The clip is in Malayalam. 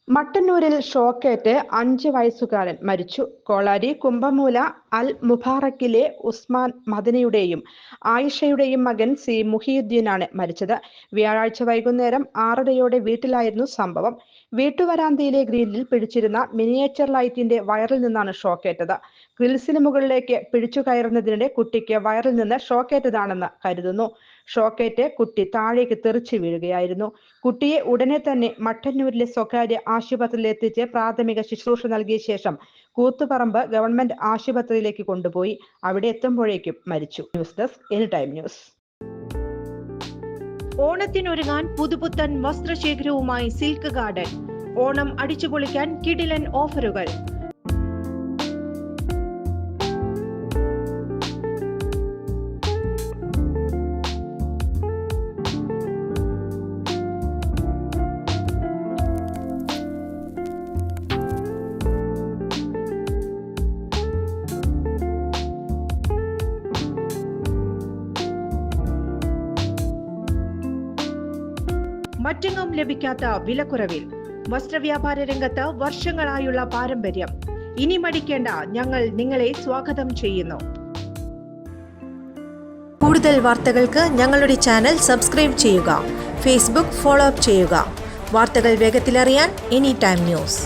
മട്ടന്നൂരിൽ ഷോക്കേറ്റ് 5 വയസ്സുകാരൻ മരിച്ചു. കോളാരി കുമ്പമൂല അൽ മുബാറക്കിലെ ഉസ്മാൻ മദനിയുടെയും ആയിഷയുടെയും മകൻ സി മുഹിയുദ്ദീനാണ് മരിച്ചത്. വ്യാഴാഴ്ച വൈകുന്നേരം 6:30യോടെ വീട്ടിലായിരുന്നു സംഭവം. വീട്ടുവരാന്തയിലെ ഗ്രില്ലിൽ പിടിച്ചിരുന്ന മിനിയേച്ചർ ലൈറ്റിന്റെ വയറിൽ നിന്നാണ് ഷോക്കേറ്റത്. ഗ്രിൽസിന് മുകളിലേക്ക് പിടിച്ചു കയറുന്നതിനിടെ കുട്ടിക്ക് വയറിൽ നിന്ന് ഷോക്കേറ്റതാണെന്ന് കരുതുന്നു. ഷോക്കേറ്റ് കുട്ടി താഴേക്ക് തെറിച്ചു വീഴുകയായിരുന്നു. കുട്ടിയെ ഉടനെ തന്നെ മട്ടന്നൂരിലെ സ്വകാര്യ ആശുപത്രിയിൽ എത്തിച്ച് പ്രാഥമിക ശുശ്രൂഷ നൽകിയ ശേഷം കൂത്തുപറമ്പ് ഗവൺമെന്റ് ആശുപത്രിയിലേക്ക് കൊണ്ടുപോയി. അവിടെ എത്തുമ്പോഴേക്കും മരിച്ചു. News desk anytime news. ഓണത്തിനൊരുങ്ങാൻ പുതുപുത്തൻ വസ്ത്രശേഖരവുമായി സിൽക്ക് ഗാർഡൻ. ഓണം അടിച്ചുപൊളിക്കാൻ കിടിലൻ ഓഫറുകൾ. മറ്റെങ്ങും ലഭിക്കാത്ത വിലക്കുറവിൽ വസ്ത്രവ്യാപാര രംഗത്ത് വർഷങ്ങളായുള്ള പാരമ്പര്യം. ഇനി മടിക്കേണ്ട, ഞങ്ങൾ നിങ്ങളെ സ്വാഗതം ചെയ്യുന്നു. കൂടുതൽ വാർത്തകൾക്ക് ഞങ്ങളുടെ ചാനൽ സബ്സ്ക്രൈബ് ചെയ്യുക. ഫേസ്ബുക്ക് ഫോളോ അപ്പ് ചെയ്യുക. വാർത്തകൾ വേഗത്തിലറിയാൻ എനിടൈം ന്യൂസ്.